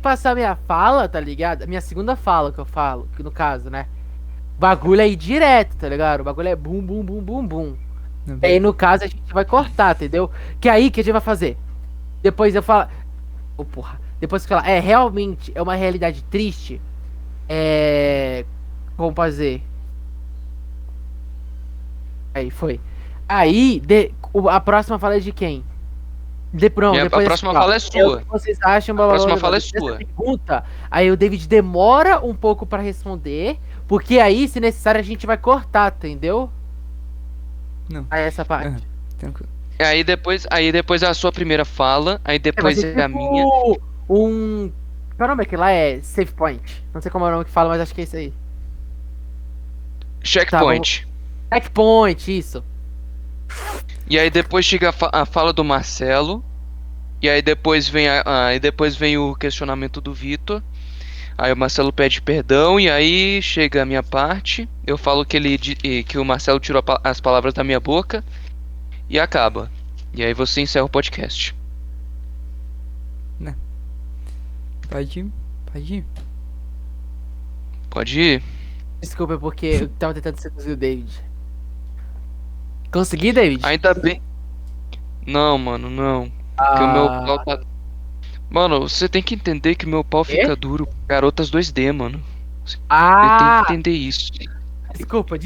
passar minha fala, tá ligado? Minha segunda fala que eu falo, que no caso, né? O bagulho é ir direto, tá ligado? O bagulho é bum, bum, bum, bum, bum. Não, Aí no caso a gente vai cortar, entendeu? Que aí que a gente vai fazer? Depois eu falo. Oh, porra. Depois que falar, realmente é uma realidade triste. É. Como fazer? Aí foi. Aí, a próxima fala é de quem? Não, A depois assim, próxima ó. fala é É o sua. que vocês acham, A blá, blá, blá, próxima blá, fala blá. é Essa sua. pergunta, aí o David demora um pouco pra responder, porque aí, se necessário, a gente vai cortar, entendeu? não. Aí essa parte. Tranquilo. Aí depois é a sua primeira fala, aí Vai depois ser é a minha. tipo um. Qual é o nome que lá é? Save Point. Não sei como é o nome que fala, mas acho que é isso aí. Tá, vamos. Checkpoint. Checkpoint, isso. E aí depois chega a fala do Marcelo. E aí depois vem o questionamento do Vitor. Aí o Marcelo pede perdão e aí chega a minha parte. Eu falo que o Marcelo tirou as palavras da minha boca e acaba. E aí você encerra o podcast. Né? Pode ir. Pode ir. Pode ir? Desculpa, é porque eu tava tentando seduzir o David. Consegui, David? Ainda bem. Não, mano, não. Porque o meu pau Ah. tá. Mano, você tem que entender que meu pau Quê? fica duro com garotas 2D, mano. Você tem que Ah! entender isso. Desculpa.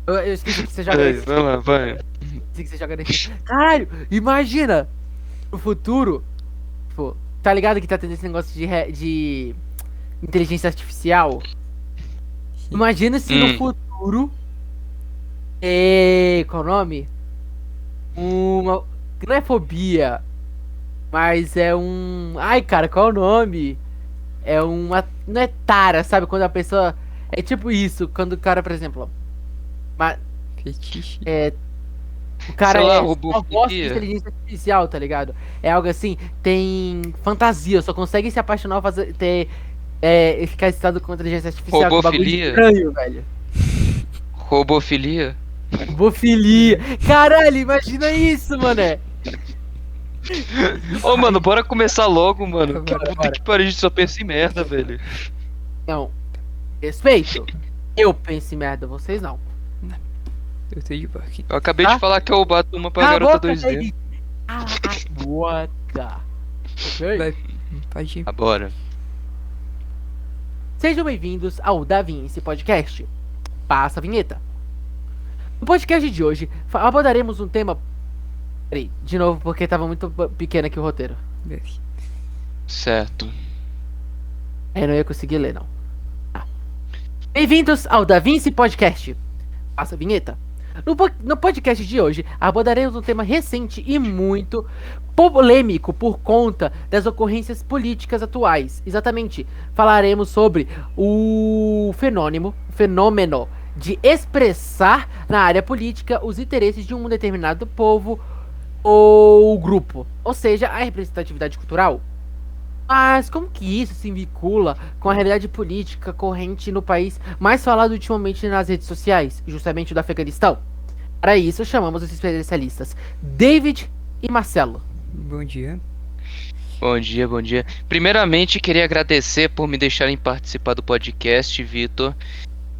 Eu esqueci que você joga Vai, nesse. vai lá, vai. Esqueci que você joga nesse. Caralho, imagina! No futuro, tipo, tá ligado que tá tendo esse negócio de inteligência artificial? Imagina se no Hum. futuro. Qual o nome? Uma. Não é fobia, mas é um. Ai, cara, qual é o nome? É uma. Não é tara, sabe? Quando a pessoa. É tipo isso, quando o cara, por exemplo. ma- Fetiche. É, o Sei cara lá, só gosta de robofilia. inteligência artificial, tá ligado? É algo assim, tem fantasia, só consegue se apaixonar, ficar excitado com inteligência artificial, que é um bagulho Robofilia. estranho, velho. Robofilia. Bofilia. Caralho, imagina isso, mané. Ô, mano, bora começar logo, mano. Que Bora, puta que pariu, a gente só pensa em merda, velho. Não, respeito. Eu penso em merda, vocês não. Eu tô de boa aqui. Eu acabei Tá? de falar que eu bato uma pra Cala a garota boca, 2D. David. Cala a boca. Ok? Vai. Pode ir. Agora. Sejam bem-vindos ao Da Vinci Podcast. Passa a vinheta. No podcast de hoje, abordaremos um tema. Peraí, de novo, porque tava muito pequeno aqui o roteiro. Beleza. Eu Certo. não ia conseguir ler, não. Tá. Bem-vindos ao Da Vinci Podcast. Passa a vinheta. No podcast de hoje, abordaremos um tema recente e muito polêmico por conta das ocorrências políticas atuais. Exatamente, falaremos sobre o fenômeno de expressar na área política os interesses de um determinado povo ou grupo, ou seja, a representatividade cultural. Mas como que isso se vincula com a realidade política corrente no país mais falado ultimamente nas redes sociais, justamente do Afeganistão? Para isso, chamamos os especialistas David e Marcelo. Bom dia. Bom dia, bom dia. Primeiramente, queria agradecer por me deixarem participar do podcast, Vitor,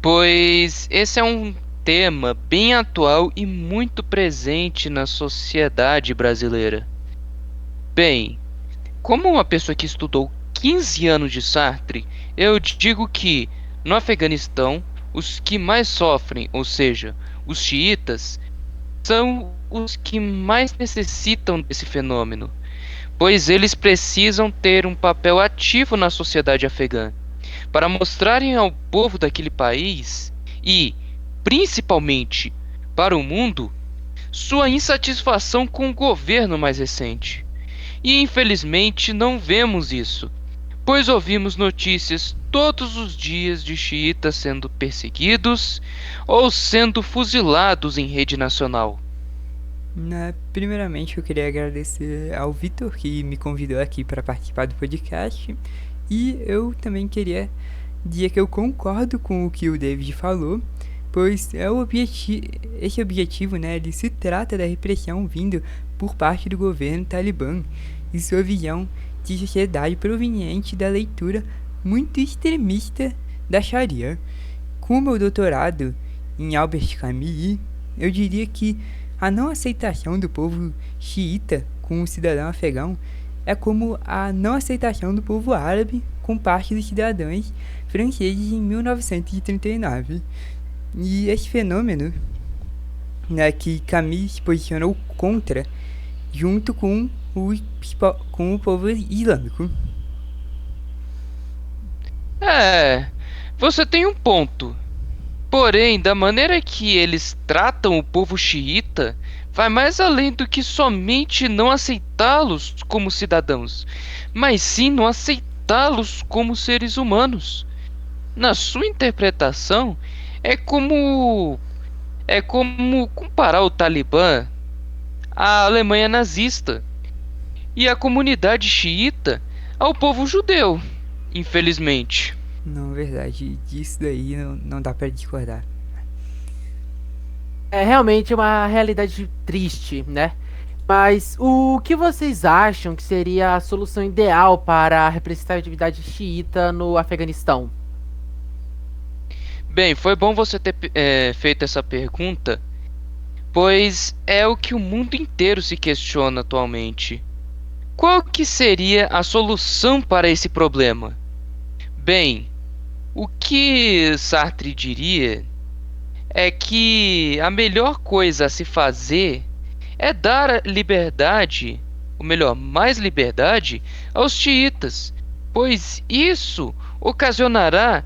pois esse é um tema bem atual e muito presente na sociedade brasileira. Bem, como uma pessoa que estudou 15 anos de Sartre, eu digo que no Afeganistão, os que mais sofrem, ou seja, os xiitas, são os que mais necessitam desse fenômeno, pois eles precisam ter um papel ativo na sociedade afegã, para mostrarem ao povo daquele país e, principalmente, para o mundo, sua insatisfação com o governo mais recente. E infelizmente não vemos isso, pois ouvimos notícias todos os dias de xiitas sendo perseguidos ou sendo fuzilados em rede nacional. Primeiramente, eu queria agradecer ao Vitor que me convidou aqui para participar do podcast. E eu também queria dizer que eu concordo com o que o David falou, pois esse objetivo, né, ele se trata da repressão vindo por parte do governo talibã e sua visão de sociedade proveniente da leitura muito extremista da Sharia. Com meu doutorado em Albert Camus, eu diria que a não aceitação do povo xiita com o cidadão afegão é como a não aceitação do povo árabe com parte dos cidadãos franceses em 1939. E esse fenômeno, né, que Camus se posicionou contra, junto com o povo islâmico. Você tem um ponto. Porém, da maneira que eles tratam o povo xiita, vai mais além do que somente não aceitá-los como cidadãos, mas sim não aceitá-los como seres humanos. Na sua interpretação, é como comparar o Talibã à Alemanha nazista e a comunidade xiita ao povo judeu, infelizmente. Não, verdade, disso daí não dá pra discordar. É realmente uma realidade triste, né? Mas o que vocês acham que seria a solução ideal para a representatividade xiita no Afeganistão? Bem, foi bom você ter feito essa pergunta, pois é o que o mundo inteiro se questiona atualmente. Qual que seria a solução para esse problema? Bem, o que Sartre diria é que a melhor coisa a se fazer é dar liberdade, ou melhor, mais liberdade aos xiitas, pois isso ocasionará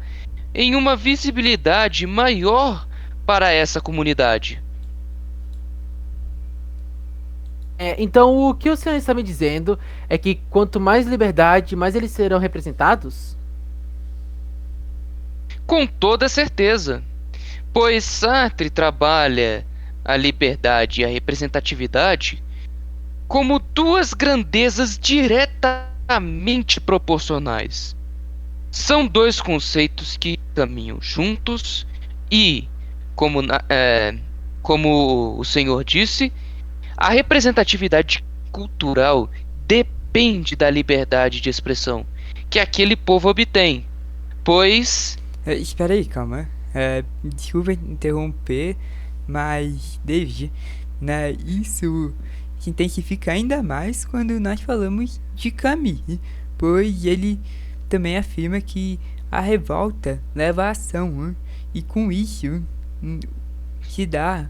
em uma visibilidade maior para essa comunidade. Então, o que o senhor está me dizendo é que quanto mais liberdade, mais eles serão representados? Com toda certeza, pois Sartre trabalha a liberdade e a representatividade como duas grandezas diretamente proporcionais. São dois conceitos que caminham juntos e, como o senhor disse, a representatividade cultural depende da liberdade de expressão que aquele povo obtém, pois... Espera aí, calma. Desculpa interromper, mas, David, né, isso se intensifica ainda mais quando nós falamos de Camus, pois ele também afirma que a revolta leva à ação, e com isso se dá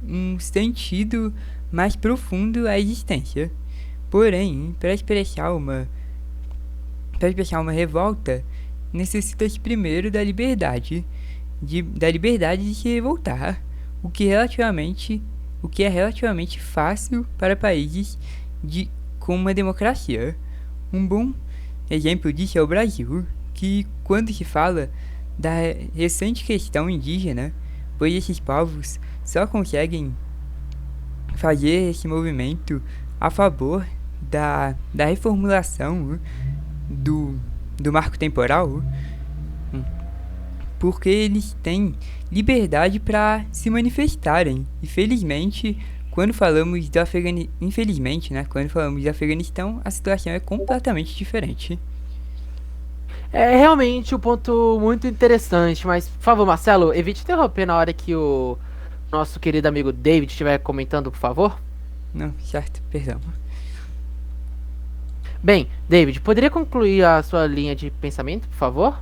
um sentido mais profundo à existência. Porém, para expressar uma revolta, necessita-se primeiro da liberdade de se revoltar, o que é relativamente fácil para países com uma democracia. Um bom exemplo disso é o Brasil, que quando se fala da recente questão indígena, pois esses povos só conseguem fazer esse movimento a favor da reformulação do marco temporal, porque eles têm liberdade para se manifestarem. Infelizmente, quando falamos do Afeganistão, a situação é completamente diferente. É realmente um ponto muito interessante, mas, por favor, Marcelo, evite interromper na hora que o nosso querido amigo David estiver comentando, por favor. Não, certo, perdão. Bem, David, poderia concluir a sua linha de pensamento, por favor?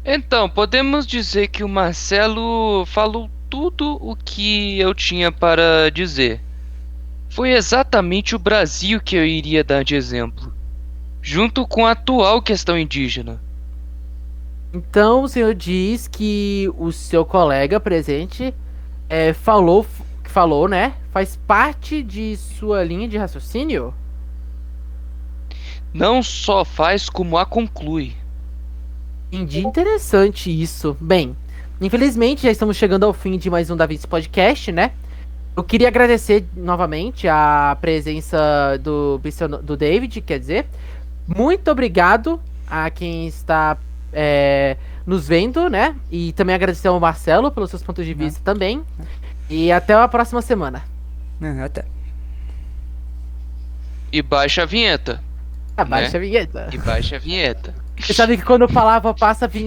Então, podemos dizer que o Marcelo falou tudo o que eu tinha para dizer. Foi exatamente o Brasil que eu iria dar de exemplo, junto com a atual questão indígena. Então, o senhor diz que o seu colega presente falou, né? Faz parte de sua linha de raciocínio? Não só faz, como a conclui. Entendi, interessante isso. Bem, infelizmente já estamos chegando ao fim de mais um Da Vinci Podcast, né? Eu queria agradecer novamente a presença do David, quer dizer. Muito obrigado a quem está nos vendo, né? E também agradecer ao Marcelo pelos seus pontos de vista também. E até a próxima semana. Até. E baixa a vinheta. Abaixa a vinheta. E baixa a vinheta. Você sabe que quando eu falava passa a vinheta,